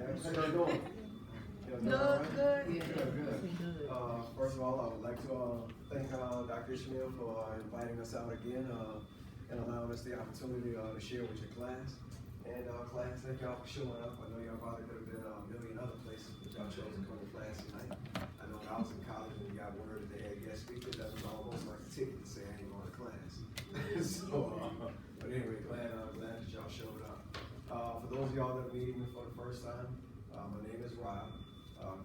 How you doing? Good. Good. First of all, I would like to thank Dr. Ishmael for inviting us out again and allowing us the opportunity to share with your class. And class, thank y'all for showing up. I know y'all probably could have been a million other places, but y'all chose to come to class tonight. I know when I was in college and we got word that they had guest speakers, that was almost like a ticket to say I ain't going to class. But anyway, glad that y'all showed up. For those of y'all that are meeting me for the first time, my name is Rob.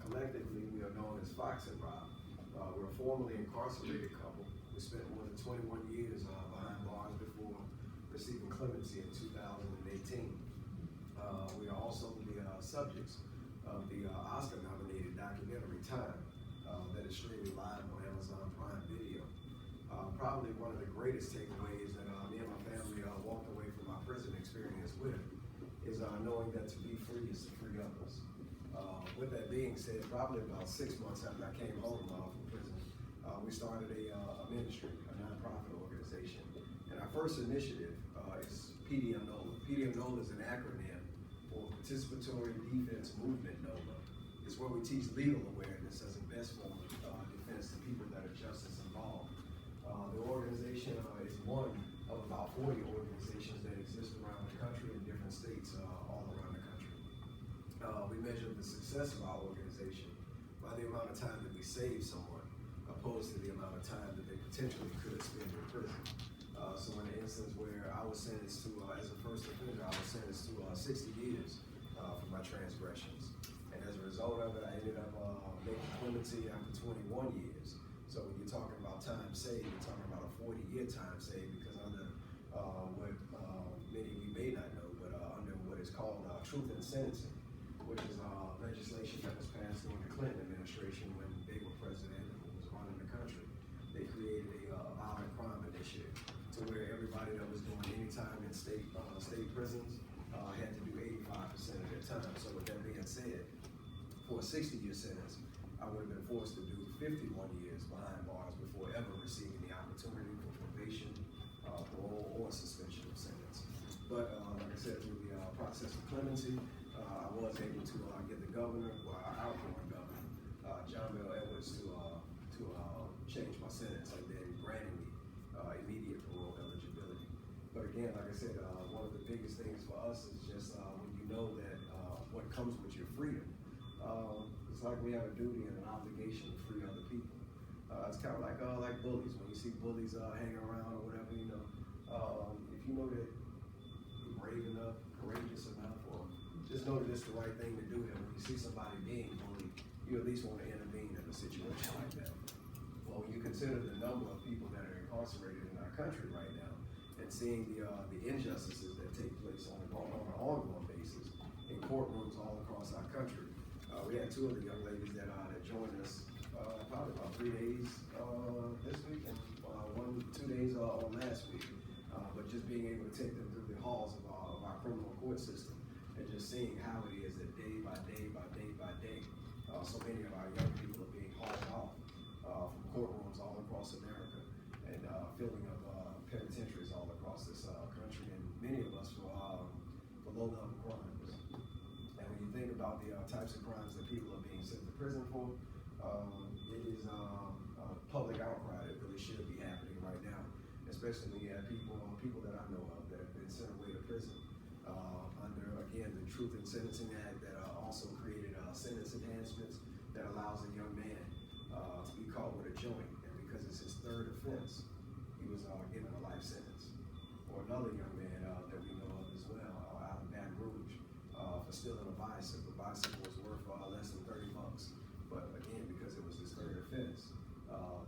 Collectively, we are known as FoxandRob. We're a formerly incarcerated couple. We spent more than 21 years behind bars before receiving clemency in 2018. We are also the subjects of the Oscar-nominated documentary Time that is streaming live on Amazon Prime Video. Probably one of the greatest takeaways that me and my family walked away from my prison experience with is knowing that to be free is to free others. With that being said, probably about 6 months after I came home from prison, we started a ministry, a nonprofit organization. And our first initiative is PDM-NOLA. PDM-NOLA is an acronym for Participatory Defense Movement NOLA. It's where we teach legal awareness as the best form of defense to people that are justice involved. The organization is one of about 40 organizations that exist around the country in different states all around the country. We measure the success of our organization by the amount of time that we save someone, opposed to the amount of time that they potentially could spend in prison. So in an instance where I was sentenced to, as a first offender, I was sentenced to 60 years for my transgressions. And as a result of it, I ended up making clemency after 21 years. So when you're talking about time saved, you're talking about a 40-year time saved, because under what many of you may not know, but under what is called truth in sentencing, which is legislation that was passed during the Clinton administration when they were president and was running the country. They created a violent crime initiative to where everybody that was doing any time in state prisons had to do 85% of their time. So with that being said, for a 60-year sentence, I would have been forced to do 51 years behind bars before ever receiving the opportunity for probation, parole, or suspension of sentence. But like I said, through the process of clemency, I was able to get the governor, our outgoing governor, John Bel Edwards, to change my sentence and then granting me immediate parole eligibility. But again, like I said, one of the biggest things for us is just when you know that what comes with your freedom, it's like we have a duty and an obligation to free other people. It's kind of like bullies. When you see bullies hanging around or whatever, you know, if you know that you're brave enough, courageous enough, or just know that it's the right thing to do, that when you see somebody being bullied, you at least want to intervene in a situation like that. Well, when you consider the number of people that are incarcerated in our country right now, and seeing the injustices that take place on an ongoing basis in courtrooms all across our country, we had two of the young ladies that joined us probably about 3 days this week and 2 days on last week. But just being able to take them through the halls of our criminal court system and just seeing how it is that day by day by day by day, so many of our young people are being hauled off from courtrooms all across America, and filling of penitentiaries all across this country, and many of us for low-level crimes. And when you think about the types of crimes that people are being sent to prison for, it is a public outcry that really should be happening right now, especially when you have people that I know of that have been sent away to prison under, again, the Truth in Sentencing Act that also created sentence enhancements that allows a young man to be caught with a joint, and because it's his third offense, he was given a life sentence. Or another young man that we know of as well, out in Baton Rouge, for stealing a bicycle. The bicycle was worth less than $30, but again, because it was his third offense,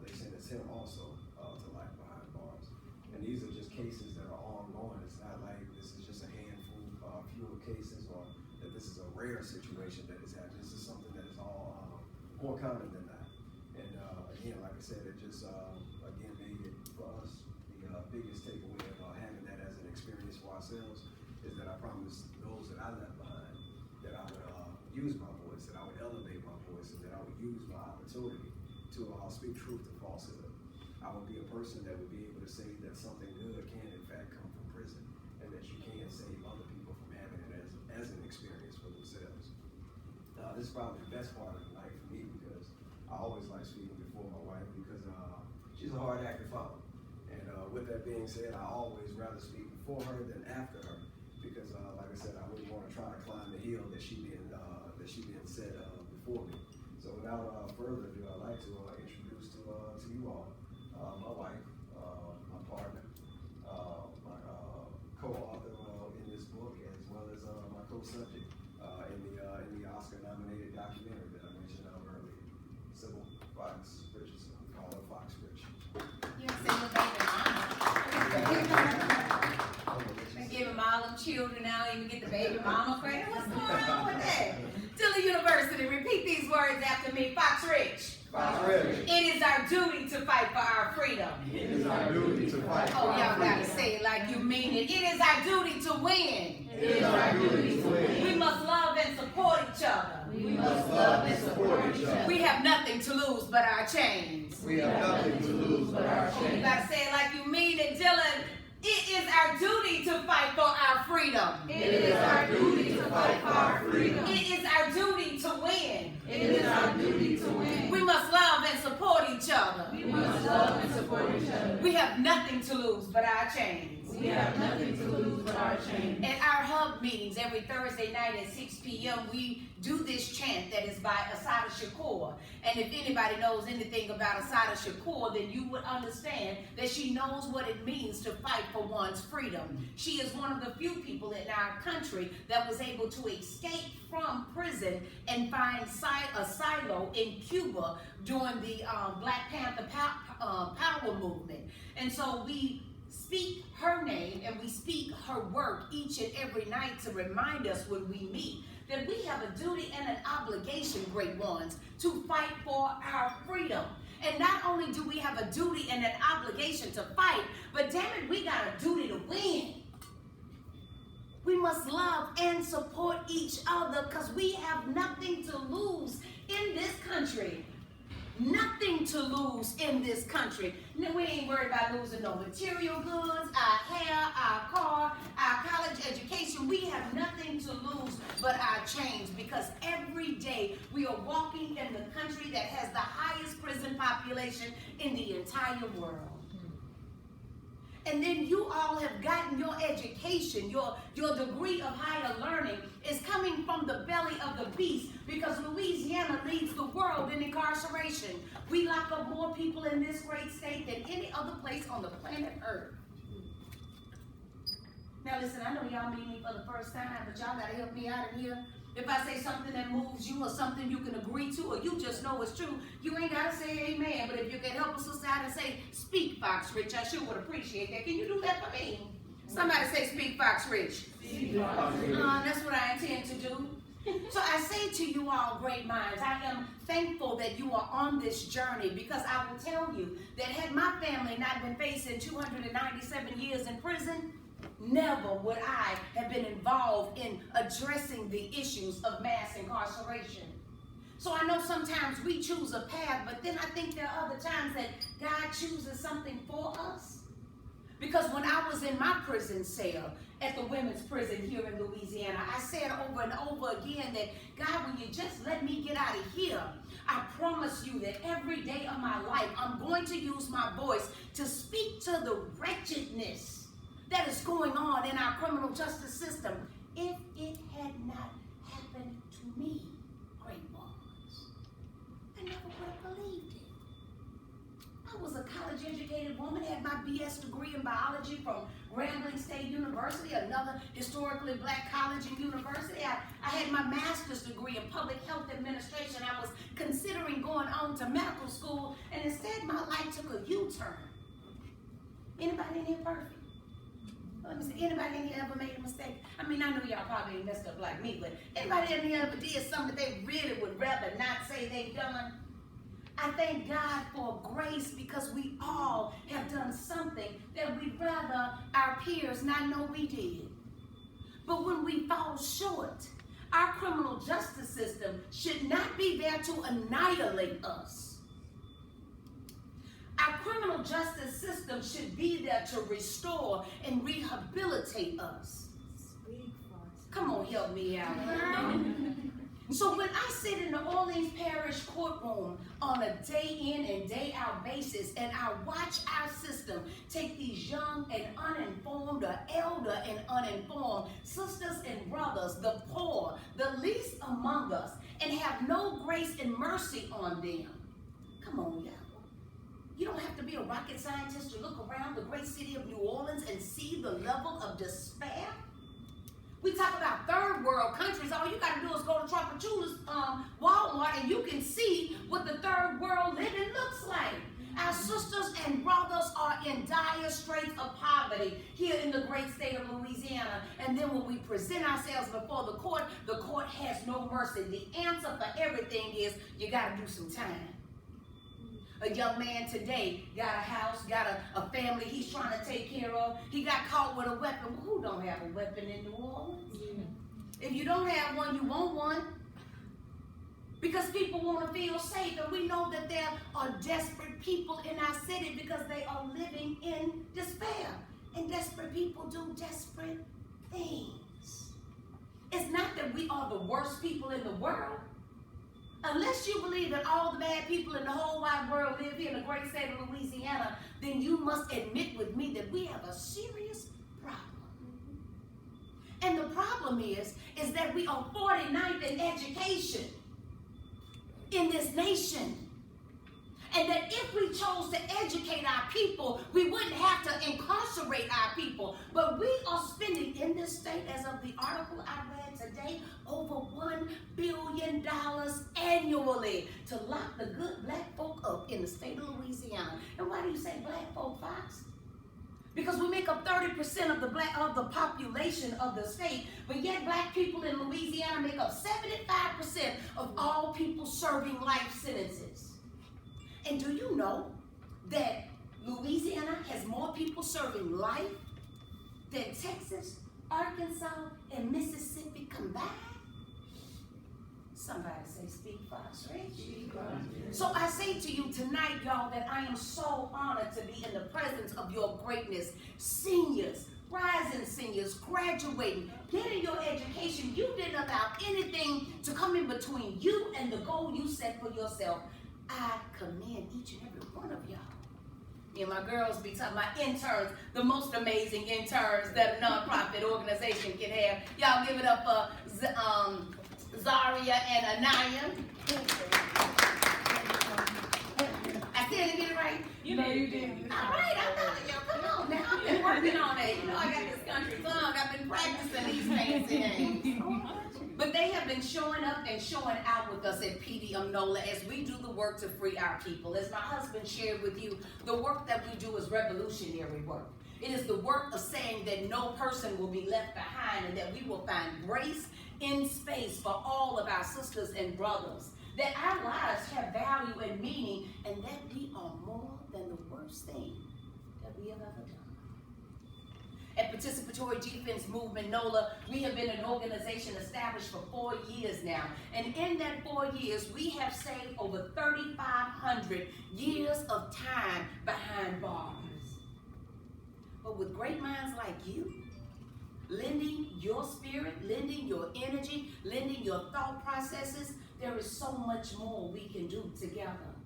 they sentenced him also to life behind bars. And these are just cases that are ongoing. It's not like this is just a handful, few cases, or that this is a rare situation that is happening. This is something that is all more common than that. And again, like I said, it just again made it for us the biggest takeaway of having that as an experience for ourselves is that I promised those that I left behind that I would use my voice, that I would elevate my voice, and that I would use my opportunity to speak truth to falsehood. I would be a person that would be able to say that something good can in fact come from prison, and that you can save other people from having it as an experience for themselves. this is probably the best part of the night for me because I always like speaking before my wife because she's a hard act to follow. And with that being said, I always rather speak before her than after her because, like I said, I wouldn't want to try to climb the hill that she didn't set before me. So without further ado, I'd like to introduce to you all my wife, my partner, my co-author in this book, as well as my co-subject in the Oscar-nominated documentary that I mentioned earlier, Sibil Richardson. We call her Fox Rich. You say your baby mama. They give him all them children now, even get the baby mama credit. What's going on with that? Dillard University, repeat these words after me. Fox Rich. Fox Rich. It is our duty to fight for our freedom. It is our duty to fight for our freedom. Oh, y'all gotta say it like you mean it. It is our duty to win. It is our duty to win. We must love and support each other. We must love and support each other. We have nothing to lose but our chains. We have nothing to lose but our chains. You gotta say it like you mean it, Dillard. It is our duty to fight for our freedom. It is our duty to fight for our freedom. It is our duty to win. It is our duty to win. We must love and support each other. We must love and support each other. We have nothing to lose but our chains. We have nothing to lose but our chains. At our hub meetings every Thursday night at 6 p.m., we do this chant that is by Assata Shakur. And if anybody knows anything about Assata Shakur, then you would understand that she knows what it means to fight for one's freedom. She is one of the few people in our country that was able to escape from prison and find a silo in Cuba during the Black Panther Power movement. And so we speak her name and we speak her work each and every night to remind us when we meet that we have a duty and an obligation, great ones, to fight for our freedom. And not only do we have a duty and an obligation to fight, but damn it, we got a duty to win. We must love and support each other because we have nothing to lose in this country. Nothing to lose in this country. No, we ain't worried about losing no material goods, our hair, our car, our college education. We have nothing to lose but our chains because every day we are walking in the country that has the highest prison population in the entire world. And then you all have gotten your education, your degree of higher learning is coming from the belly of the beast because Louisiana leads the world in incarceration. We lock up more people in this great state than any other place on the planet Earth. Now listen, I know y'all meet me for the first time, but y'all gotta help me out in here. If I say something that moves you or something you can agree to or you just know it's true, you ain't got to say amen. But if you can help us out and say, speak, Fox Rich, I sure would appreciate that. Can you do that for me? Somebody say, speak, Fox Rich. That's what I intend to do. So I say to you all, great minds, I am thankful that you are on this journey because I will tell you that had my family not been facing 297 years in prison, never would I have been involved in addressing the issues of mass incarceration. So I know sometimes we choose a path, but then I think there are other times that God chooses something for us. Because when I was in my prison cell at the women's prison here in Louisiana, I said over and over again that, God, will you just let me get out of here? I promise you that every day of my life, I'm going to use my voice to speak to the wretchedness that is going on in our criminal justice system. If it had not happened to me, great ones, I never would have believed it. I was a college-educated woman, had my BS degree in biology from Grambling State University, another historically black college and university. I had my master's degree in public health administration. I was considering going on to medical school, and instead my life took a U-turn. Anybody in here perfect? Let me see, anybody in here ever made a mistake? I mean, I know y'all probably ain't messed up like me, but anybody in here ever did something that they really would rather not say they've done? I thank God for grace because we all have done something that we'd rather our peers not know we did. But when we fall short, our criminal justice system should not be there to annihilate us. Our criminal justice system should be there to restore and rehabilitate us. Come on, help me out. So when I sit in the Orleans Parish courtroom on a day in and day out basis, and I watch our system take these young and uninformed, or elder and uninformed sisters and brothers, the poor, the least among us, and have no grace and mercy on them. Come on, y'all. You don't have to be a rocket scientist to look around the great city of New Orleans and see the level of despair. We talk about third world countries. All you got to do is go to Tropicula's Walmart, and you can see what the third world living looks like. Our sisters and brothers are in dire straits of poverty here in the great state of Louisiana. And then when we present ourselves before the court has no mercy. The answer for everything is you got to do some time. A young man today got a house, got a family he's trying to take care of. He got caught with a weapon. Who don't have a weapon in New Orleans? If you don't have one, you want one. Because people want to feel safe, and we know that there are desperate people in our city because they are living in despair. And desperate people do desperate things. It's not that we are the worst people in the world. Unless you believe that all the bad people in the whole wide world live here in the great state of Louisiana, then you must admit with me that we have a serious problem. And the problem is that we are 49th in education in this nation. And that if we chose to educate our people, we wouldn't have to incarcerate our people. But we are spending in this state, as of the article I read today, over $1 billion annually to lock the good black folk up in the state of Louisiana. And why do you say black folk, Fox? Because we make up 30% of the population of the state, but yet black people in Louisiana make up 75% of all people serving life sentences. And do you know that Louisiana has more people serving life than Texas, Arkansas, and Mississippi combined? Somebody say, speak Fox, right? So I say to you tonight, y'all, that I am so honored to be in the presence of your greatness. Seniors, rising seniors, graduating, getting your education. You didn't allow anything to come in between you and the goal you set for yourself. I commend each and every one of y'all. And my girls be talking about interns, the most amazing interns that a nonprofit organization can have. Y'all give it up for Zaria and Anaya. I said to get it right? You know you did. All right, I know. Yo, come on now. I've been working on it. You know, I got this country song. I've been practicing these fancy names. But they have been showing up and showing out with us at PD NOLA as we do the work to free our people. As my husband shared with you, the work that we do is revolutionary work. It is the work of saying that no person will be left behind and that we will find grace in space for all of our sisters and brothers. That our lives have value and meaning, and that we are more than the worst thing that we have ever done. At Participatory Defense Movement NOLA, we have been an organization established for 4 years now. And in that 4 years, we have saved over 3,500 years of time behind bars. But with great minds like you, lending your spirit, lending your energy, lending your thought processes, there is so much more we can do together.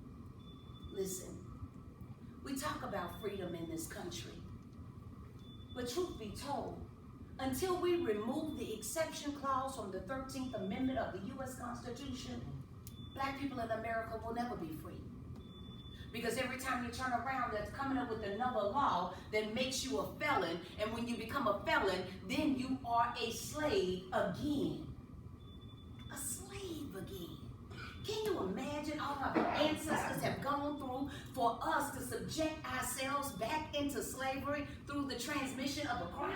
Listen, we talk about freedom in this country. But truth be told, until we remove the exception clause from the 13th Amendment of the U.S. Constitution, black people in America will never be free. Because every time you turn around, that's coming up with another law that makes you a felon. And when you become a felon, then you are a slave again. A slave again. Can you imagine all our ancestors have gone through for us to subject ourselves back into slavery through the transmission of a crime?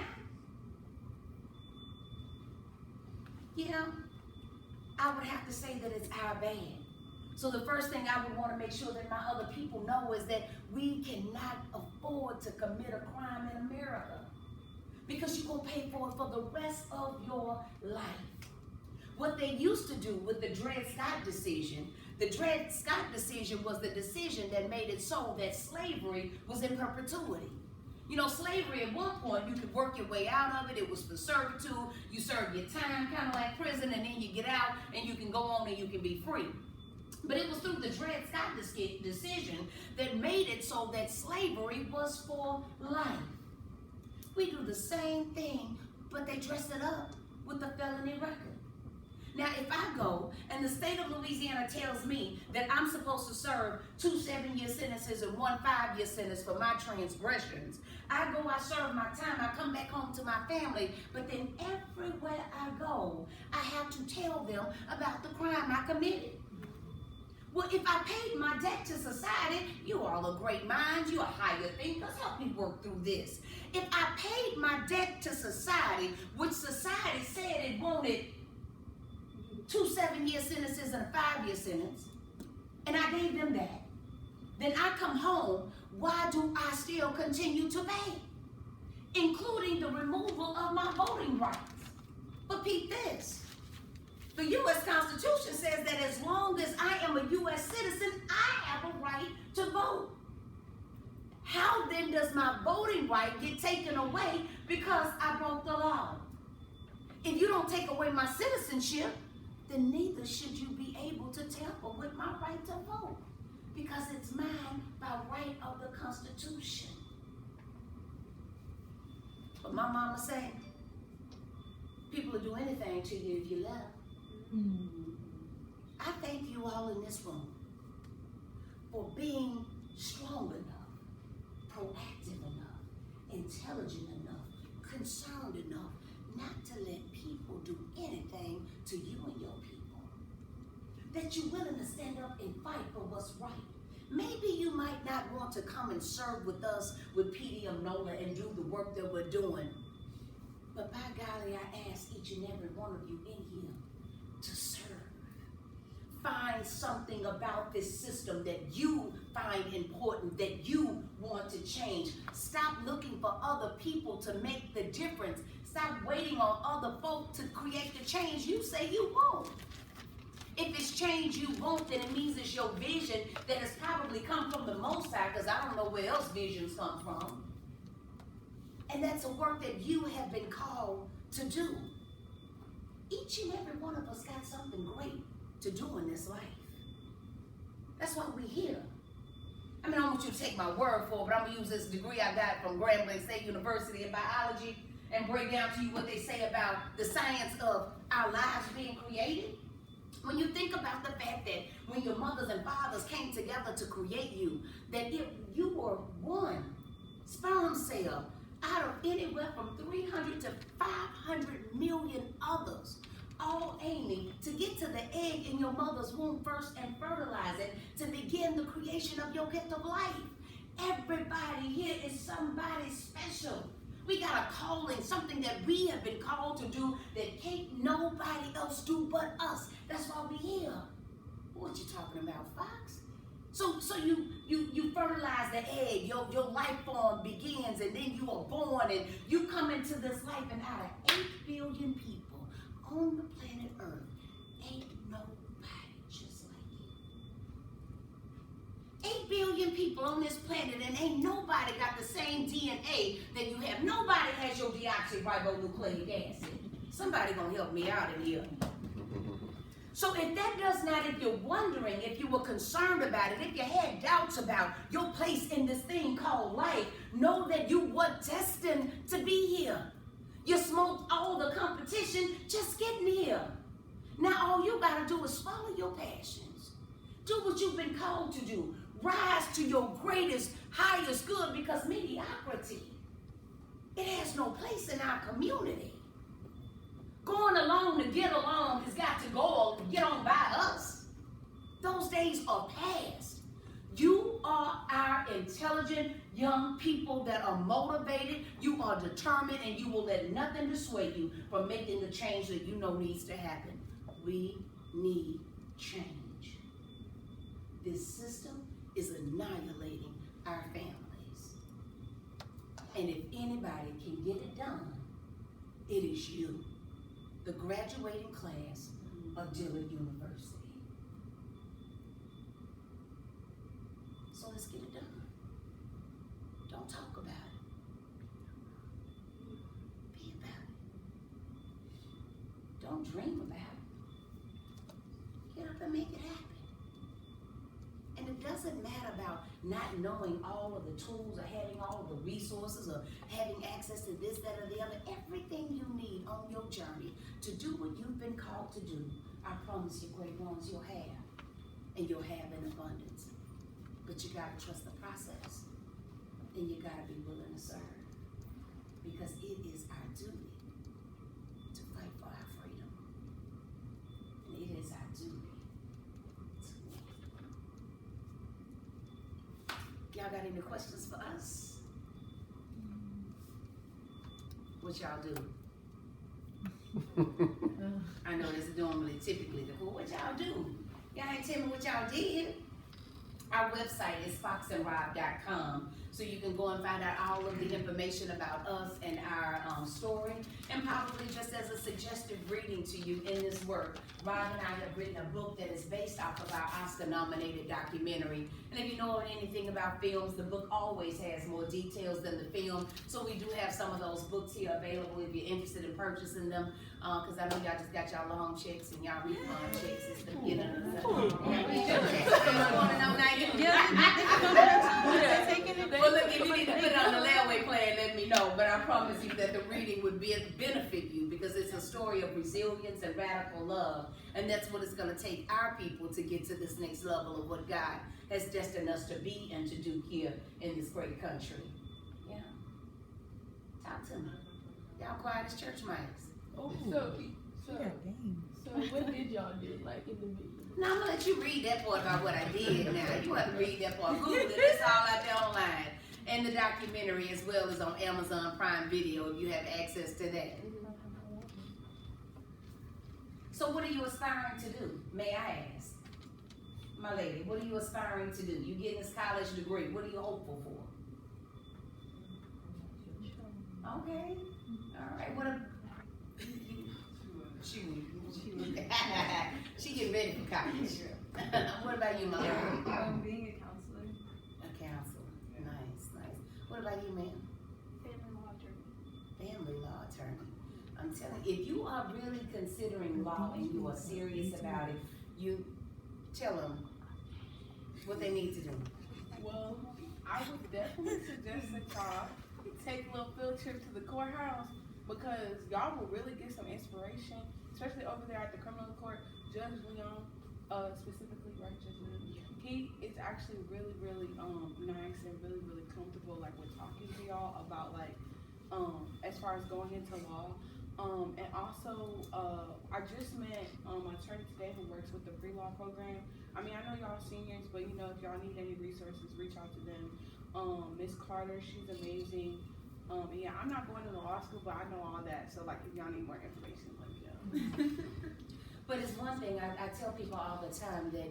Yeah, I would have to say that it's our bad. So the first thing I would want to make sure that my other people know is that we cannot afford to commit a crime in America. Because you're going to pay for it for the rest of your life. What they used to do with the Dred Scott decision, the Dred Scott decision was the decision that made it so that slavery was in perpetuity. You know, slavery at one point, you could work your way out of it. It was for servitude. You serve your time, kind of like prison, and then you get out and you can go on and you can be free. But it was through the Dred Scott decision that made it so that slavery was for life. We do the same thing, but they dress it up with a felony record. Now, if I go and the state of Louisiana tells me that I'm supposed to serve 2 7-year sentences and 1 5-year sentence for my transgressions, I go, I serve my time, I come back home to my family, but then everywhere I go, I have to tell them about the crime I committed. Well, if I paid my debt to society, you all are great minds, you are higher thinkers, help me work through this. If I paid my debt to society, which society said it wanted 2 7-year sentences and a 5-year sentence, and I gave them that, then I come home, why do I still continue to pay? Including the removal of my voting rights. But peep this. The U.S. Constitution says that as long as I am a U.S. citizen, I have a right to vote. How then does my voting right get taken away because I broke the law? If you don't take away my citizenship, then neither should you be able to tamper with my right to vote, because it's mine by right of the Constitution. But my mama said, people will do anything to you if you love. I thank you all in this room for being strong enough, proactive enough, intelligent enough, concerned enough not to let people do anything to you and your people. That you're willing to stand up and fight for what's right. Maybe you might not want to come and serve with us with PDM NOLA and do the work that we're doing. But by golly, I ask each and every one of you in here to serve. Find something about this system that you find important, that you want to change. Stop looking for other people to make the difference. Stop waiting on other folk to create the change you say you want. If it's change you want, then it means it's your vision that has probably come from the Most High, because I don't know where else visions come from. And that's a work that you have been called to do. Each and every one of us got something great to do in this life. That's why we're here. I mean, I don't want you to take my word for it, but I'm going to use this degree I got from Grambling State University in biology and break down to you what they say about the science of our lives being created. When you think about the fact that when your mothers and fathers came together to create you, that if you were one sperm cell out of anywhere from 300 to 500 million others, all aiming to get to the egg in your mother's womb first and fertilize it to begin the creation of your gift of life. Everybody here is somebody special. We got a calling, something that we have been called to do that can't nobody else do but us. That's why we're here. What you talking about, Fox? So you fertilize the egg, your life form begins, and then you are born, and you come into this life, and out of 8 billion people on the planet Earth, ain't nobody just like you. 8 billion people on this planet, and ain't nobody got the same DNA that you have. Nobody has your deoxyribonucleic acid. Somebody gonna help me out in here. So if that does not, if you're wondering, if you were concerned about it, if you had doubts about your place in this thing called life, know that you were destined to be here. You smoked all the competition just getting here. Now all you gotta do is follow your passions. Do what you've been called to do. Rise to your greatest, highest good, because mediocrity, it has no place in our community. Going along to get along has got to go get on by us. Those days are past. You are our intelligent young people that are motivated, you are determined, and you will let nothing dissuade you from making the change that you know needs to happen. We need change. This system is annihilating our families. And if anybody can get it done, it is you. The graduating class of Dillard University. So let's get it done. Don't talk about it. to make it happen. And it doesn't matter about not knowing all of the tools or having all of the resources or having access to this, that, or the other. Everything you need on your journey to do what you've been called to do, I promise you, great ones, you'll have. And you'll have in abundance. But you gotta trust the process. And you gotta be willing to serve. Because it is our duty to fight for our freedom. And it is our duty to win. Y'all got any questions for us? What y'all do? I know this is normally typically the what y'all do. Y'all ain't tell me what y'all did. Our website is FoxandRob.com, so you can go and find out all of the information about us and our story, and probably just as a suggestive reading to you in this work. Rob and I have written a book that is based off of our Oscar-nominated documentary. And if you know anything about films, the book always has more details than the film. So we do have some of those books here available if you're interested in purchasing them. Because I know y'all just got y'all long checks and y'all refund checks. It's the beginning of the Well, look, if you need to put it on the layaway plan, let me know. But I promise you that the reading would benefit you because it's a story of resilience and radical love. And that's what it's going to take our people to get to this next level of what God has destined us to be and to do here in this great country. Yeah. Talk to me. Y'all quiet as church mice. Oh, so what did y'all do, like, in the video? Now, I'm going to let you read that part about what I did now. You have to read that part. Google it. It's all out there online. And the documentary as well is on Amazon Prime Video if you have access to that. So what are you aspiring to do? May I ask? My lady, what are you aspiring to do? You getting this college degree. What are you hopeful for? Okay. All right. What she getting ready for college. What about you, my lady? Being a counselor. A counselor. Nice, nice. What about you, ma'am? Family law attorney. Family law attorney. I'm telling you, if you are really considering law and you are serious about it, you tell them what they need to do. Well, I would definitely suggest that y'all take a little field trip to the courthouse because y'all will really get some inspiration, especially over there at the criminal court. Judge Leon, specifically, right, Judge Leon, he is actually really, really nice and really, really comfortable, like, with talking to y'all about, like, as far as going into law. And also, I just met an attorney today who works with the pre-law program. I mean, I know y'all seniors, but you know, if y'all need any resources, reach out to them. Miss Carter, she's amazing. Yeah, I'm not going to law school, but I know all that. So, like, if y'all need more information, let me know. But it's one thing, I tell people all the time that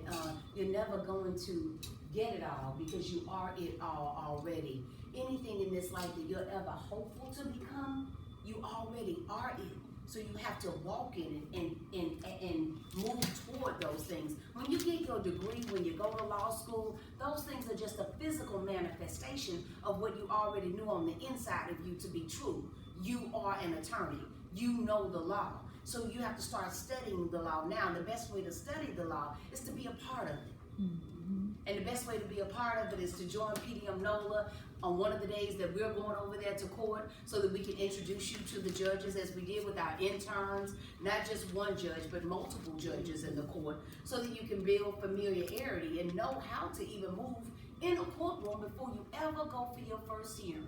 you're never going to get it all because you are it all already. Anything in this life that you're ever hopeful to become, you already are it. So you have to walk in it and move toward those things. When you get your degree, when you go to law school, those things are just a physical manifestation of what you already knew on the inside of you to be true. You are an attorney. You know the law. So you have to start studying the law now. The best way to study the law is to be a part of it. Mm-hmm. And the best way to be a part of it is to join PDM NOLA on one of the days that we're going over there to court so that we can introduce you to the judges as we did with our interns, not just one judge, but multiple judges in the court, so that you can build familiarity and know how to even move in a courtroom before you ever go for your first hearing.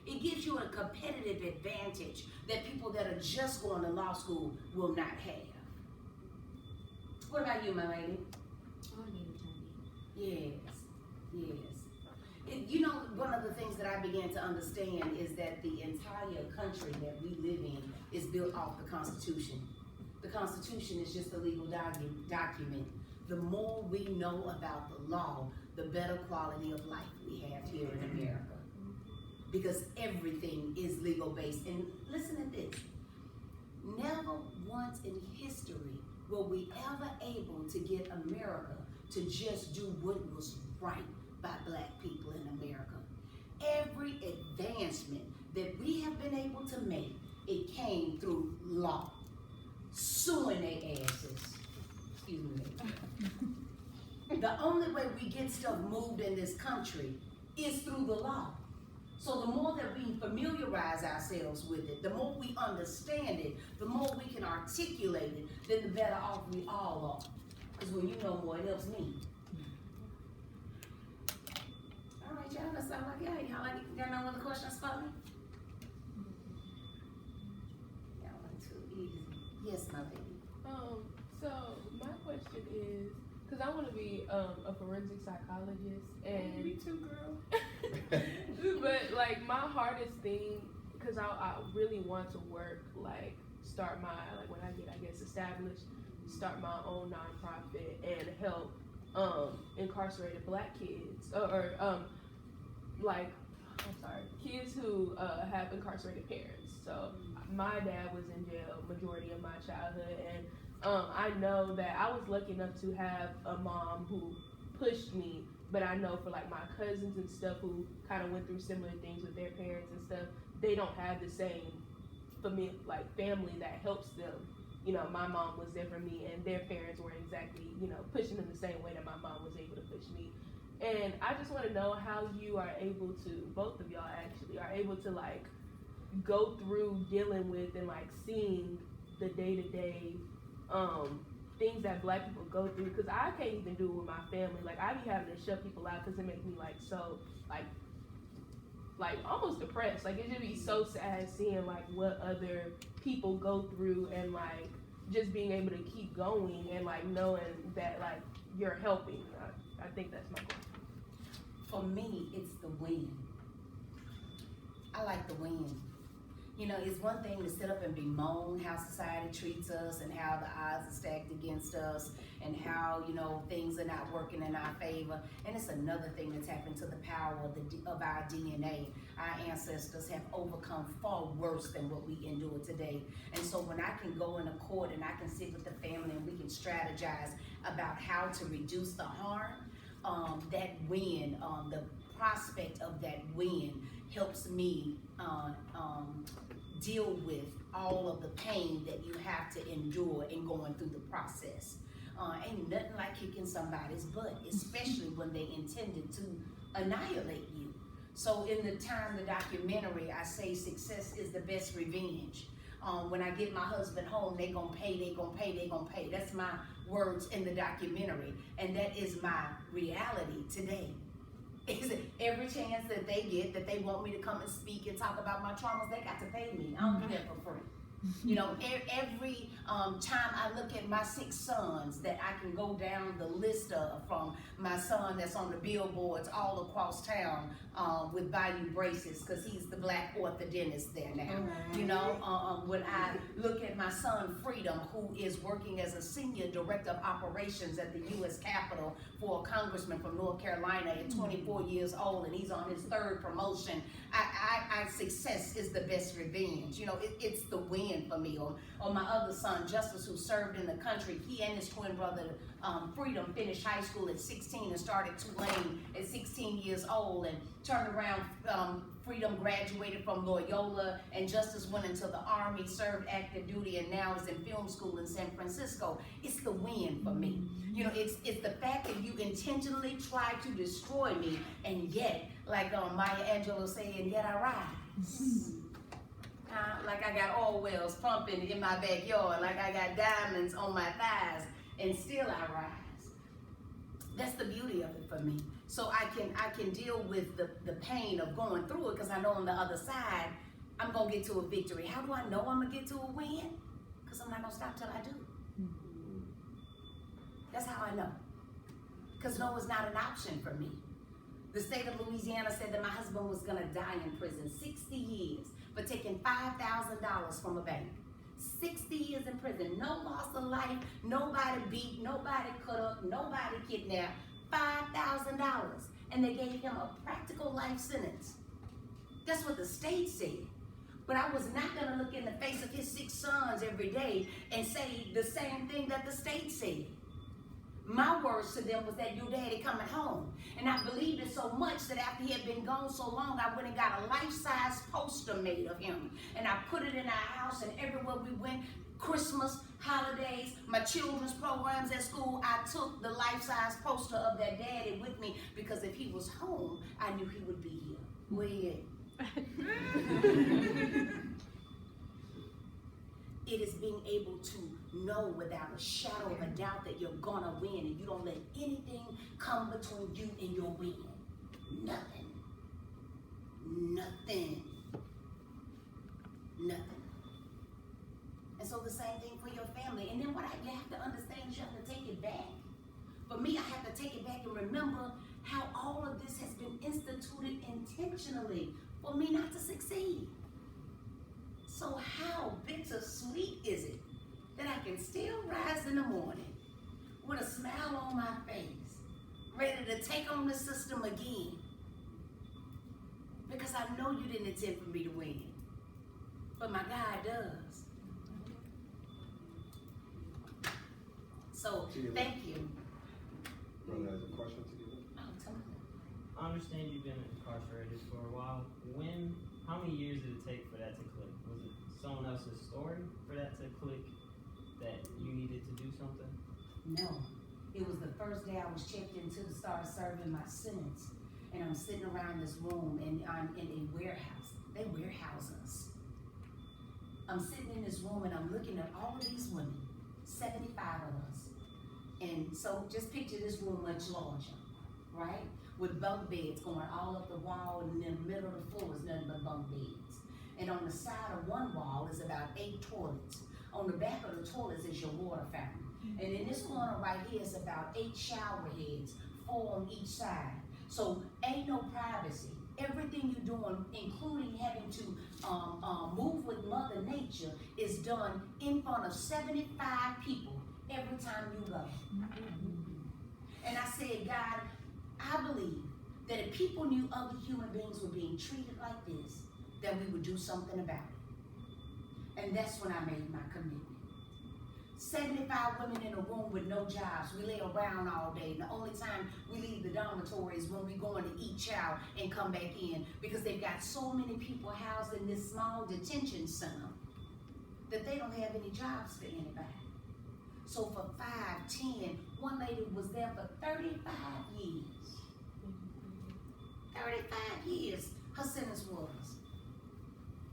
It gives you a competitive advantage that people that are just going to law school will not have. What about you, my lady? Yes, yes. You know, one of the things that I began to understand is that the entire country that we live in is built off the Constitution. The Constitution is just a legal document. The more we know about the law, the better quality of life we have here in America. Because everything is legal based. And listen to this. Never once in history were we ever able to get America to just do what was right by black people in America. Every advancement that we have been able to make, it came through law. Suing their asses. Excuse me. The only way we get stuff moved in this country is through the law. So the more that we familiarize ourselves with it, the more we understand it, the more we can articulate it, then the better off we all are. Because when you know more, it helps me. All right, y'all, that sound like y'all got no other questions for me? Y'all went too easy. Yes, my baby. So my question is, because I want to be a forensic psychologist, and Me too, girl. but like my hardest thing, because I really want to work, like start my, like when I get, I guess, established, start my own nonprofit and help incarcerated Black kids kids who have incarcerated parents. So my dad was in jail majority of my childhood, and I know that I was lucky enough to have a mom who pushed me, but I know for like my cousins and stuff who kind of went through similar things with their parents and stuff, they don't have the same family that helps them. You know, my mom was there for me, and their parents weren't exactly, pushing them the same way that my mom was able to push me. And I just want to know how you are able to, both of y'all actually, are able to like go through dealing with and like seeing the day-to-day things that Black people go through, because I can't even do it with my family. Like I be having to shut people out because it makes me like so like almost depressed. Like it just be so sad seeing like what other people go through, and like just being able to keep going and like knowing that like you're helping. I think that's my goal. For me, it's the win. I like the win. It's one thing to sit up and bemoan how society treats us and how the odds are stacked against us and how, things are not working in our favor. And it's another thing to tap into the power of our DNA. Our ancestors have overcome far worse than what we endure today. And so when I can go in a court and I can sit with the family and we can strategize about how to reduce the harm, that win, the prospect of that win helps me deal with all of the pain that you have to endure in going through the process. Ain't nothing like kicking somebody's butt, especially when they intended to annihilate you. So in the documentary, I say success is the best revenge. When I get my husband home, they gonna pay, they gonna pay, they gonna pay. That's my words in the documentary. And that is my reality today. Is every chance that they get, that they want me to come and speak and talk about my traumas, they got to pay me. I don't do that for free. Every time I look at my 6 sons that I can go down the list of, from my son that's on the billboards all across town with Bayou braces, because he's the Black orthodontist there now. When I look at my son Freedom, who is working as a senior director of operations at the U.S. Capitol for a congressman from North Carolina at 24 years old, and he's on his 3rd promotion. I success is the best revenge. It's the win for me. Or my other son, Justice, who served in the country, he and his twin brother, Freedom, finished high school at 16 and started Tulane at 16 years old, and turned around. Freedom graduated from Loyola, and Justice went into the Army, served active duty, and now is in film school in San Francisco. It's the win for me. It's the fact that you intentionally tried to destroy me, and yet, like Maya Angelou saying, yet I rise. Like I got oil wells pumping in my backyard, like I got diamonds on my thighs, and still I rise. That's the beauty of it for me. So I can deal with the pain of going through it, because I know on the other side, I'm gonna get to a victory. How do I know I'm gonna get to a win? Because I'm not gonna stop till I do. That's how I know. Because no is not an option for me. The state of Louisiana said that my husband was gonna die in prison 60 years for taking $5,000 from a bank. 60 years in prison, no loss of life, nobody beat, nobody cut up, nobody kidnapped, $5,000. And they gave him a practical life sentence. That's what the state said. But I was not gonna look in the face of his 6 sons every day and say the same thing that the state said. My words to them was that your daddy coming home. And I believed it so much that after he had been gone so long, I went and got a life-size poster made of him. And I put it in our house, and everywhere we went, Christmas, holidays, my children's programs at school. I took the life-size poster of that daddy with me because if he was home, I knew he would be here. Where he at? It is being able to know without a shadow of a doubt that you're gonna win, and you don't let anything come between you and your win. Nothing. Nothing. Nothing. And so the same thing for your family. And then what you have to understand is you have to take it back. For me, I have to take it back and remember how all of this has been instituted intentionally for me not to succeed. So how bittersweet is it that I can still rise in the morning with a smile on my face, ready to take on the system again? Because I know you didn't intend for me to win, but my God does. So, thank you. Brother has a question to you. Oh, tell me. I understand you've been incarcerated for a while. How many years did it take for that to click? Was it someone else's story for that to click that you needed to do something? No, it was the first day I was checked into to start serving my sentence. And I'm sitting around this room and I'm in a warehouse. They warehouse us. I'm sitting in this room and I'm looking at all of these women, 75 of us. And so just picture this room much larger, right? With bunk beds going all up the wall, and in the middle of the floor is nothing but bunk beds. And on the side of one wall is about 8 toilets. On the back of the toilets is your water fountain. And in this corner right here is about 8 shower heads, 4 on each side. So ain't no privacy. Everything you're doing, including having to move with Mother Nature, is done in front of 75 people every time you go. And I said, God, I believe that if people knew other human beings were being treated like this, that we would do something about it. And that's when I made my commitment. 75 women in a room with no jobs. We lay around all day. And the only time we leave the dormitory is when we go in to eat chow and come back in, because they've got so many people housed in this small detention center that they don't have any jobs for anybody. So for 5, 10, one lady was there for 35 years. 35 years her sentence was.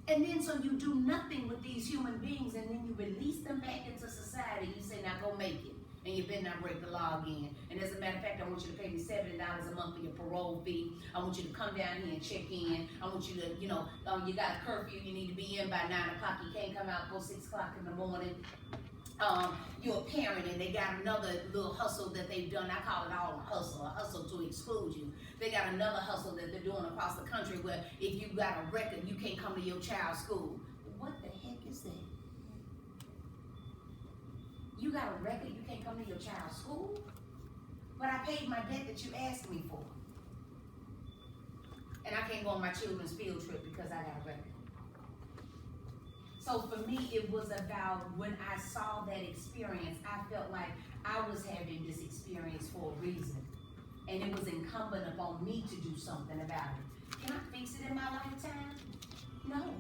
And then so you do nothing with these human beings, and then you release them back into society. You say, now go make it. And you better not break the law again. And as a matter of fact, I want you to pay me $70 a month for your parole fee. I want you to come down here and check in. I want you to, you got a curfew. You need to be in by 9 o'clock. You can't come out till 6 o'clock in the morning. You're a parent, and they got another little hustle that they've done. I call it all a hustle to exclude you. They got another hustle that they're doing across the country where if you got a record, you can't come to your child's school. What the heck is that? You got a record, you can't come to your child's school? But I paid my debt that you asked me for. And I can't go on my children's field trip because I got a record. So for me, it was about when I saw that experience, I felt like I was having this experience for a reason. And it was incumbent upon me to do something about it. Can I fix it in my lifetime? No.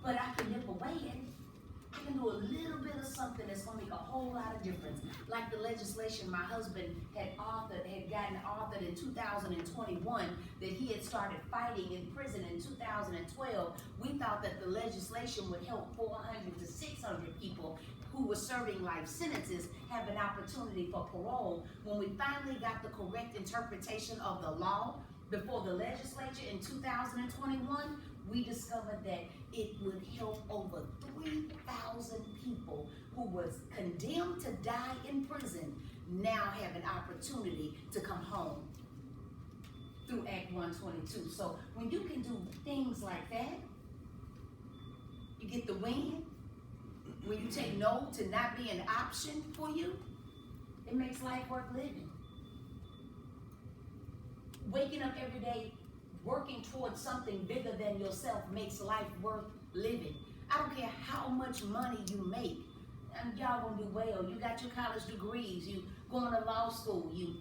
But I can nip away it. I can do a little bit of something that's gonna make a whole lot of difference. Like the legislation my husband had gotten authored in 2021 that he had started fighting in prison in 2012. We thought that the legislation would help 400 to 600 people who were serving life sentences have an opportunity for parole. When we finally got the correct interpretation of the law before the legislature in 2021, we discovered that it would help over 3,000 people who was condemned to die in prison now have an opportunity to come home through Act 122. So when you can do things like that, you get the win. When you take no to not be an option for you, it makes life worth living. Waking up every day working towards something bigger than yourself makes life worth living. I don't care how much money you make. And y'all gonna do well. You got your college degrees. You going to law school. You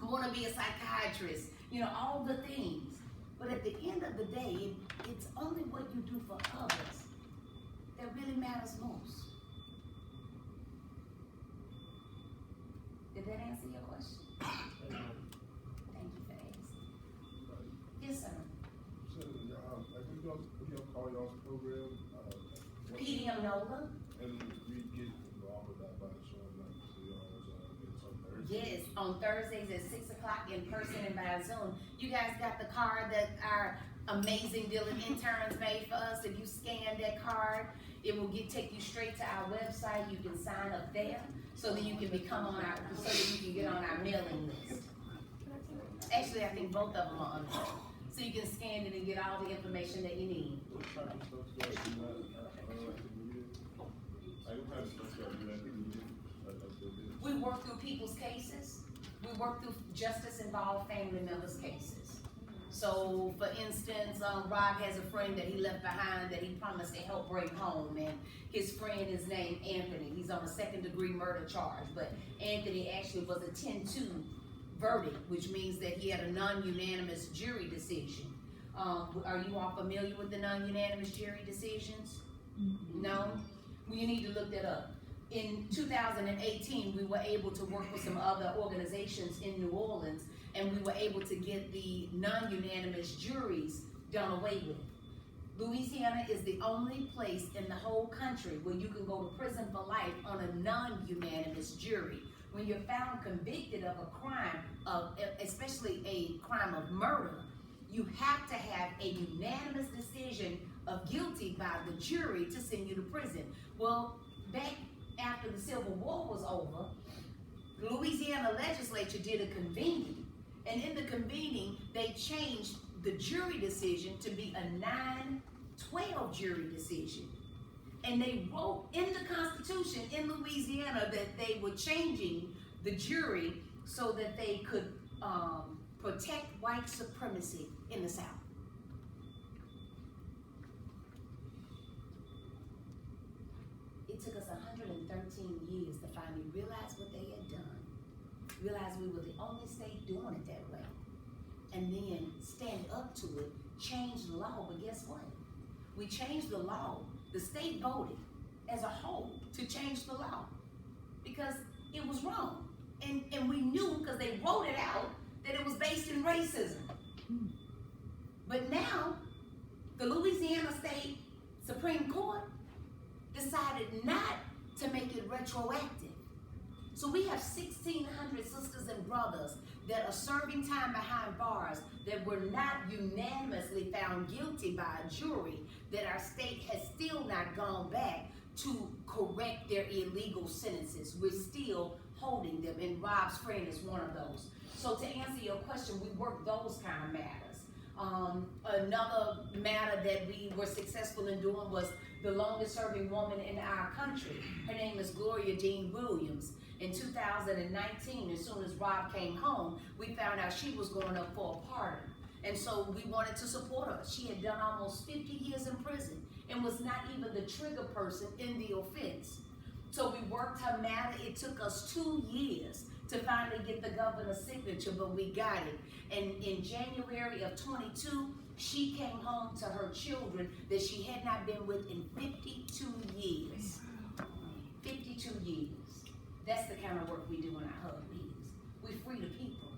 want to be a psychiatrist. All the things. But at the end of the day, it's only what you do for others that really matters most. Did that answer your question? Thank you for asking. Yes, sir. So, what do y'all call y'all's program? PDM NOLA? And we get involved with that by showing up to y'all's events on Thursday. Yes, on Thursdays at 6 o'clock in person and by Zoom. You guys got the card that our amazing Dillard interns made for us. If you scan that card, it will take you straight to our website. You can sign up there so that you can become on our, so that you can get on our mailing list. Actually, I think both of them are on there. So you can scan it and get all the information that you need. What type of stuff y'all do at the meeting? Like, what type of stuff y'all do at the meeting? We work through people's cases. We work through justice-involved family members' cases. So, for instance, Rob has a friend that he left behind that he promised to help bring home, and his friend is named Anthony. He's on a second-degree murder charge, but Anthony actually was a 10-2 verdict, which means that he had a non-unanimous jury decision. Are you all familiar with the non-unanimous jury decisions? No? Well, you need to look that up. In 2018, we were able to work with some other organizations in New Orleans, and we were able to get the non-unanimous juries done away with. Louisiana is the only place in the whole country where you can go to prison for life on a non-unanimous jury. When you're found convicted of a crime, especially a crime of murder, you have to have a unanimous decision of guilty by the jury to send you to prison. Well, back after the Civil War was over, the Louisiana legislature did a convening, and in the convening, they changed the jury decision to be a 9-12 jury decision. And they wrote in the Constitution in Louisiana that they were changing the jury so that they could protect white supremacy in the South. It took us 113 years to finally realize what they had done, realize we were the only state doing it that way, and then stand up to it, change the law. But guess what? We changed the law. The state voted as a whole to change the law because it was wrong. And we knew, because they wrote it out, that it was based in racism. But now, the Louisiana State Supreme Court decided not to make it retroactive. So we have 1,600 sisters and brothers that are serving time behind bars that were not unanimously found guilty by a jury, that our state has still not gone back to correct their illegal sentences. We're still holding them, and Rob's friend is one of those. So to answer your question, we work those kind of matters. Another matter that we were successful in doing was the longest serving woman in our country. Her name is Gloria Dean Williams. In 2019, as soon as Rob came home, we found out she was going up for a pardon. And so we wanted to support her. She had done almost 50 years in prison and was not even the trigger person in the offense. So we worked her matter. It took us 2 years to finally get the governor's signature, but we got it. And in January of 22, she came home to her children that she had not been with in 52 years. 52 years. That's the kind of work we do in our hub meetings. We free the people.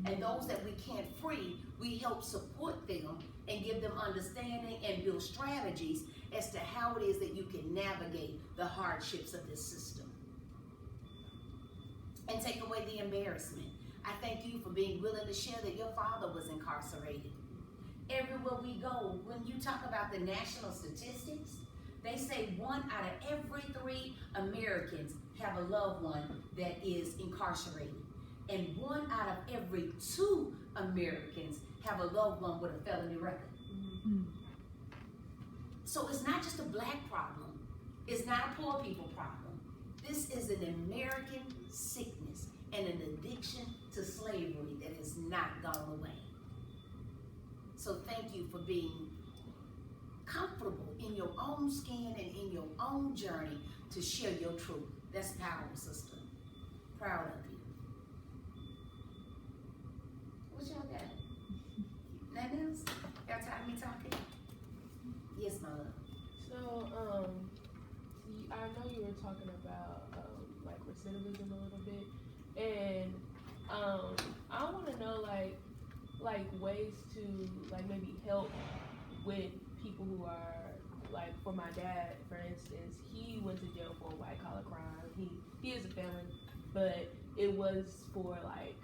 And those that we can't free, we help support them and give them understanding and build strategies as to how it is that you can navigate the hardships of this system. And take away the embarrassment. I thank you for being willing to share that your father was incarcerated. Everywhere we go, when you talk about the national statistics, they say 1 out of every 3 Americans have a loved one that is incarcerated. And 1 out of every 2 Americans have a loved one with a felony record. So it's not just a black problem. It's not a poor people problem. This is an American sickness and an addiction to slavery that has not gone away. So thank you for being comfortable in your own skin and in your own journey to share your truth. That's powerful, sister. Proud of you. What y'all got? Nothing else? Y'all tired of me talking? Yes, my love. So, talking about like recidivism a little bit, and I want to know like ways to like maybe help with people who are like, for my dad, for instance, he went to jail for a white collar crime. He is a felon, but it was for like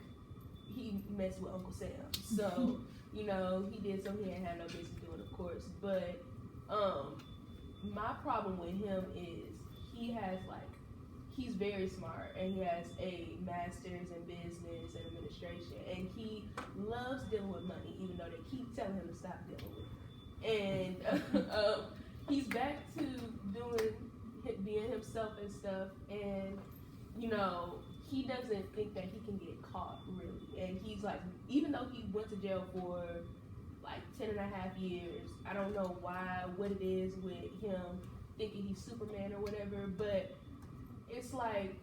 he messed with Uncle Sam. So you know he did something he ain't had no business doing, of course. But my problem with him is he's very smart and he has a master's in business and administration, and he loves dealing with money, even though they keep telling him to stop dealing with it. And he's back to being himself and stuff, and you know he doesn't think that he can get caught really. And he's like, even though he went to jail for like 10.5 years, I don't know what it is with him thinking he's Superman or whatever, but it's like,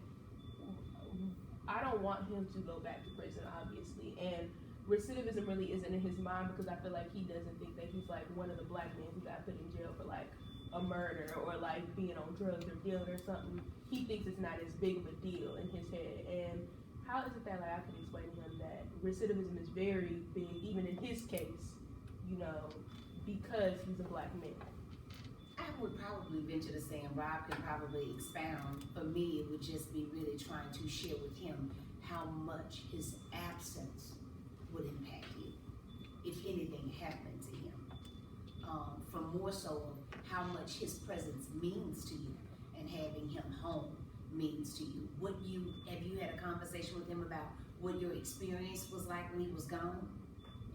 I don't want him to go back to prison, obviously, and recidivism really isn't in his mind, because I feel like he doesn't think that he's like one of the black men who got put in jail for like a murder or like being on drugs or dealing or something. He thinks it's not as big of a deal in his head. And how is it that like I can explain to him that recidivism is very big, even in his case, you know, because he's a black man? I would probably venture to say, and Rob can probably expound, for me it would just be really trying to share with him how much his absence would impact you if anything happened to him. From more so how much his presence means to you and having him home means to you. Have you had a conversation with him about what your experience was like when he was gone?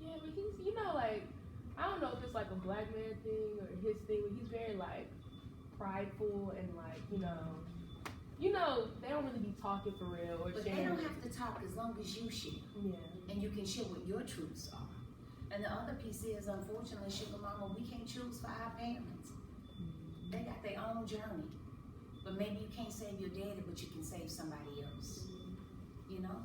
Yeah, but he's, you know, like, I don't know if it's like a black man thing or his thing, but he's very like prideful and like, you know, they don't really be talking for real or But sharing. they don't have to talk as long as you share. Yeah. And you can share what your truths are. And the other piece is, unfortunately, sugar mama, we can't choose for our parents. They got their own journey. But maybe you can't save your daddy, but you can save somebody else. You know?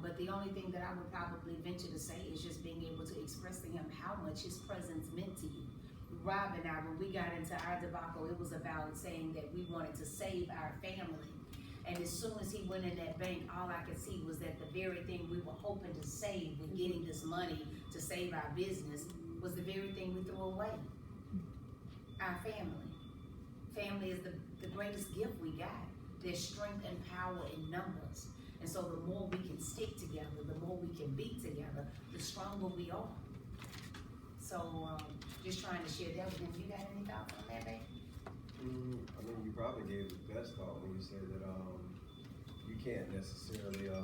But the only thing that I would probably venture to say is just being able to express to him how much his presence meant to you. Rob and I, when we got into our debacle, it was about saying that we wanted to save our family. And as soon as he went in that bank, all I could see was that the very thing we were hoping to save with getting this money to save our business was the very thing we threw away. Our family. Family is the greatest gift we got. There's strength and power in numbers. And so the more we can stick together, the more we can be together, the stronger we are. So just trying to share that with him. You got any thoughts on that, babe? I mean, you probably gave the best thought when you said that you can't necessarily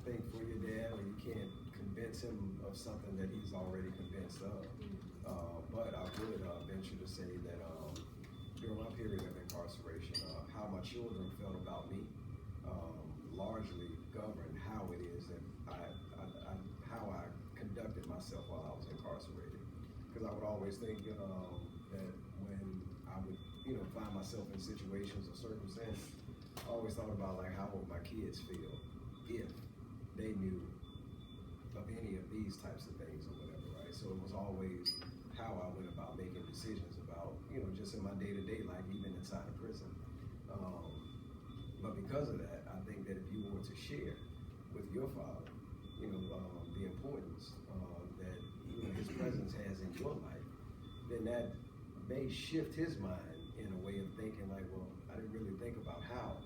think for your dad, or you can't convince him of something that he's already convinced of. But I would venture to say that during my period of incarceration, how my children felt about me largely governed how it is that how I conducted myself while I was incarcerated. Because I would always think that when I would, find myself in situations or circumstances, I always thought about like how would my kids feel if they knew of any of these types of things or whatever, right? So it was always how I went about making decisions about, just in my day-to-day life, even inside of prison. But because of that, I think that if you were to share with your father, the importance that his presence has in your life, then that may shift his mind in a way of thinking like, well, I didn't really think about how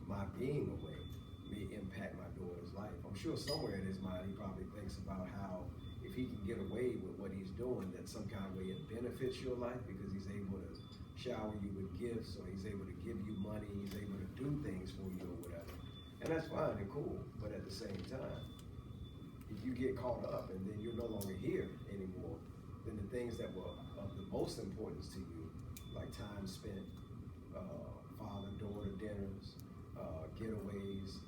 my being away may impact my daughter's life. I'm sure somewhere in his mind he probably thinks about how if he can get away with what he's doing, that some kind of way it benefits your life because he's able to shower you with gifts, or he's able to give you money, he's able to do things for you or whatever. And that's fine and cool, but at the same time, if you get caught up and then you're no longer here anymore, then the things that were of the most importance to you, like time spent, father-daughter dinners, getaways,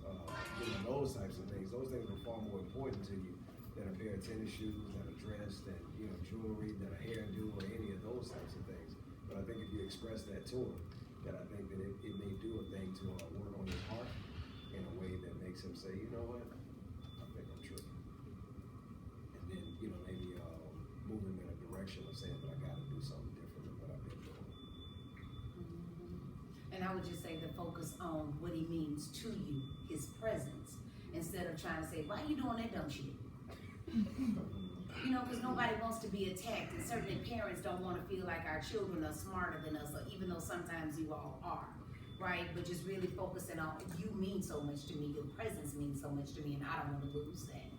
those types of things, those things are far more important to you than a pair of tennis shoes, than a dress, than jewelry, than a hairdo, or any of those types of things. But I think if you express that to him, that I think that it may do a thing to work on his heart in a way that makes him say, you know what, I think I'm tripping. And then, maybe move him in a direction of saying that I got to do something different than what I've been doing. I would just say to focus on what he means to you, his presence, instead of trying to say, why you doing that dumb shit? You know, because nobody wants to be attacked, and certainly parents don't want to feel like our children are smarter than us, even though sometimes you all are, right? But just really focusing on, you mean so much to me, your presence means so much to me, and I don't want to lose that.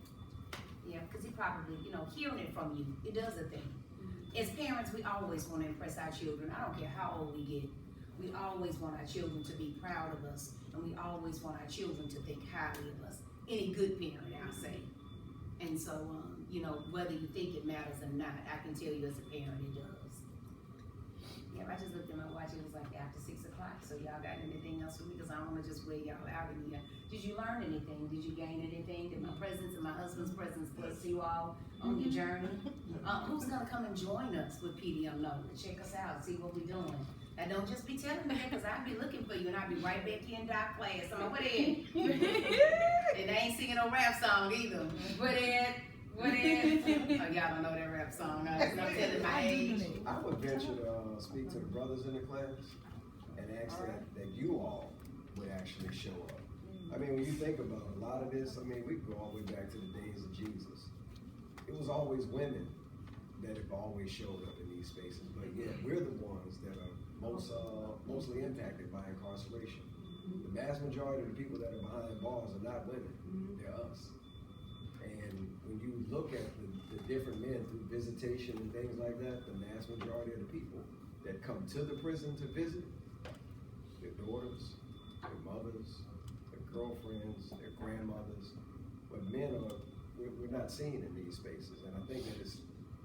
Yeah, because he probably, you know, hearing it from you, it does a thing. As parents, we always want to impress our children. I don't care how old we get. We always want our children to be proud of us, and we always want our children to think highly of us. Any good parent, I'll say. And so, you know, whether you think it matters or not, I can tell you as a parent, it does. Yeah, I just looked at my watch, it was like after 6 o'clock, so y'all got anything else for me? Because I don't want to just weigh y'all out in here. Did you learn anything? Did you gain anything? Did my presence and my husband's presence bless you all on your journey? Who's gonna come and join us with PDM Note to check us out, see what we're doing? Now don't just be telling me that, because I'll be looking for you and I'll be right back here in doc class. I'm like, what in? And they ain't singing no rap song either. What in? What in? Oh, y'all don't know that rap song. I'm telling my age. I would venture to speak to the brothers in the class and ask that you all would actually show up. I mean, when you think about a lot of this, I mean, we go all the way back to the days of Jesus. It was always women that have always showed up in these spaces, but yet we're the ones that are mostly impacted by incarceration. The mass majority of the people that are behind bars are not women, they're us. And when you look at the different men through visitation and things like that, the mass majority of the people that come to the prison to visit, their daughters, their mothers, their girlfriends, their grandmothers, but men are, we're not seen in these spaces. And I think that it's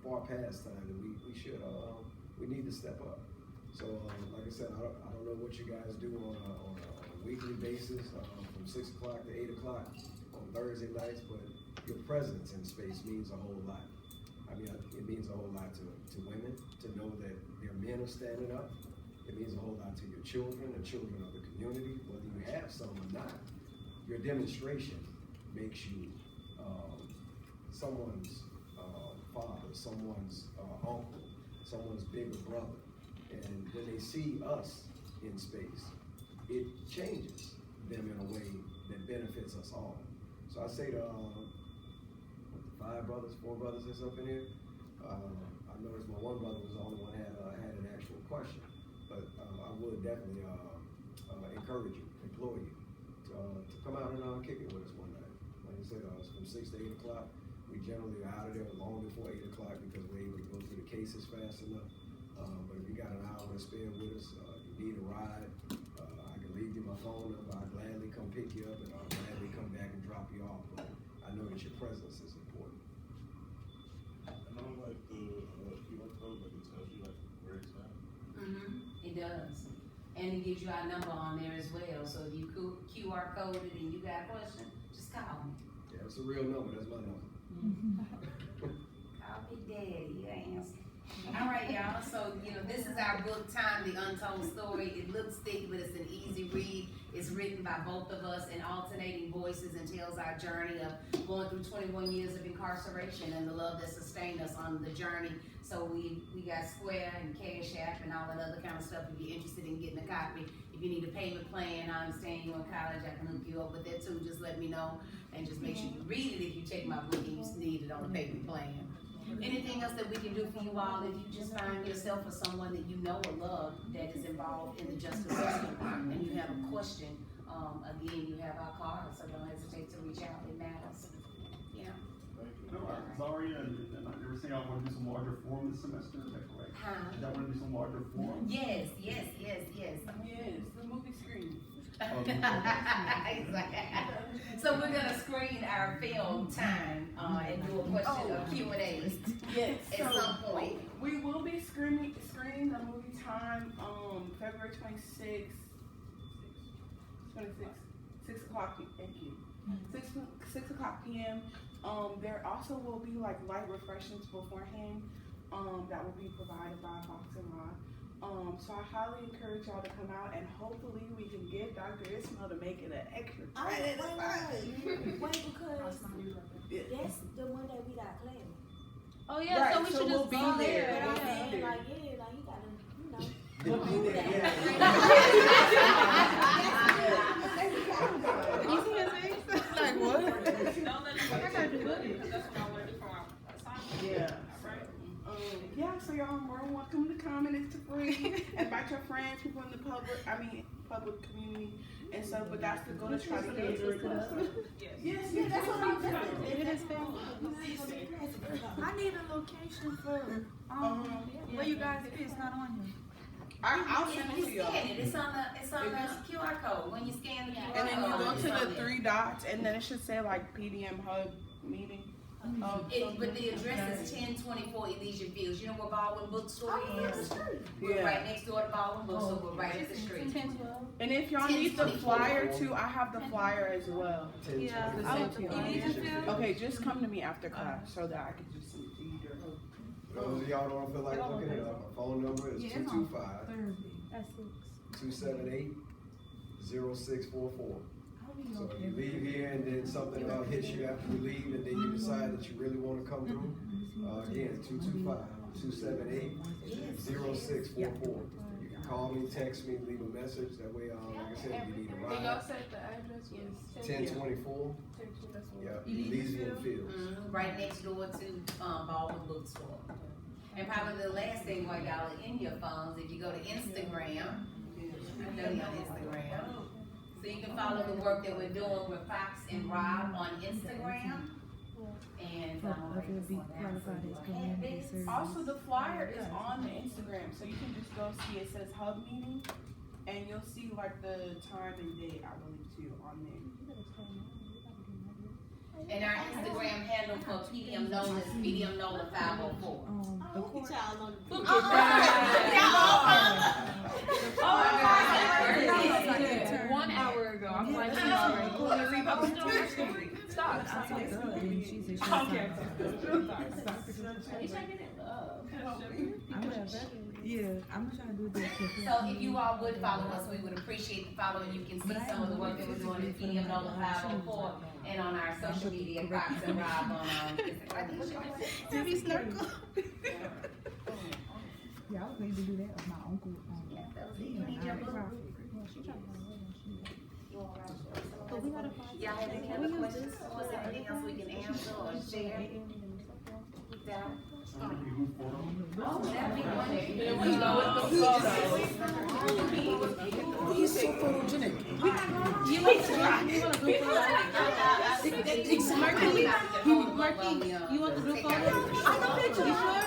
far past time that we need to step up. So, like I said, I don't know what you guys do on a weekly basis, from 6 o'clock to 8 o'clock on Thursday nights, but your presence in space means a whole lot. I mean, it means a whole lot to women to know that their men are standing up. It means a whole lot to your children, the children of the community, whether you have some or not. Your demonstration makes you someone's father, someone's uncle, someone's bigger brother. And when they see us in space, it changes them in a way that benefits us all. So I say to 4 brothers that's up in here. I noticed my one brother was the only one had an actual question, but I would definitely encourage you, implore you to come out and kick it with us one night. Like I said, it's from 6 to 8 o'clock. We generally are out of there long before 8 o'clock because we're able to go through the cases fast enough. But if you got an hour to spare with us, you need a ride, I can leave you my phone number. I'll gladly come pick you up and I'll gladly come back and drop you off. But I know that your presence is important. And I don't like the QR code that it tells you like where it's at. It does. And it gives you our number on there as well. So if you QR code it and you got a question, just call me. Yeah, it's a real number. That's my number. Call Big Daddy, you answer. All right, y'all. So, you know, this is our book, Time, The Untold Story. It looks thick, but it's an easy read. It's written by both of us in alternating voices and tells our journey of going through 21 years of incarceration and the love that sustained us on the journey. So we got Square and Cash App and all that other kind of stuff if you're interested in getting a copy. If you need a payment plan, I understand you're in college, I can hook you up with that too. Just let me know. And just make sure you read it if you take my book and you need it on a payment plan. Anything else that we can do for you all if you just find yourself or someone that you know or love that is involved in the justice system and you have a question, again, you have our card, so don't hesitate to reach out. It matters. Yeah. No, Zaria, and you were saying I want to do some larger form this semester, is that correct? Did I want to do some larger form? Yes. Yes, the movie screen. Exactly. So we're gonna screen our film Time and do a question of Q&A Yes. at some point. We will be screening the movie Time February 26th. 6 o'clock. Thank you. 6 o'clock p.m. There also will be like light refreshments beforehand. That will be provided by FoxandRob. So I highly encourage y'all to come out and hopefully we can get Dr. Ismail to make it an extra credit. Wait, because that's the one that we got planned. Oh yeah, Right, so we should we'll just be go there. there. We'll But be I'm saying, there. like, yeah, like you gotta, you know. You see his face? Like what? Don't let it that's what I want to do for our assignment. Yeah. Right? Yeah, so y'all are more than welcome to come and it's free. Invite your friends, people in the public community and stuff, but that's the goal to try to get it. Yes. Yes, that's what I'm doing. I need a location for where you guys is. It's not on here. I'll send it to You y'all. scan it. It's on the QR code. When you scan the QR code. And then you go to the 3 dots and then it should say like PDM Hub meeting. But the address is 1024 Elysian Fields. You know where Baldwin Bookstore is? We're Yeah. right next door to Baldwin Bookstore. We're right up the street. And if y'all need the flyer too, I have the flyer as well. Yeah, To send to y'all. Okay, just come to me after class so that I can just send it to you. Those of y'all don't feel like looking it up, our phone number is 225-278-0644. So you leave here and then something hits you after you leave and then you decide that you really want to come through. Again, 225-278-0644. You can call me, text me, leave a message. That way, like I said, if you need a And y'all ride. said the address was 1024, Elysian Fields. Right next door to Baldwin Bookstore. And probably the last thing while y'all are in your phones, if you go to Instagram, I know you're on Instagram. So you can follow the work that we're doing with FoxandRob on Instagram. And Also, the flyer is on the Instagram, so you can just go see it says Hub Meeting, and you'll see like the time and date, I believe, too, on there. And our Instagram handle for PDM Nola is PDM Nola 504. Look at y'all on the Oh, 1 hour ago, I'm like, stop. Yeah, I'm trying to do this. So if you all would follow us, we would appreciate the following. You can see some of the work that we're doing at PDM Nola 504 and on our social media, FoxandRob on Instagram. Yeah, I was going to do that with my uncle. Yeah, that was it. You need your book? Y'all have any other questions for us? Anything else we can answer or share? Oh, that'd be wonderful. We go with the photos. He's so photogenic. You want to do Exactly. You want to do photos? I know pictures. You sure?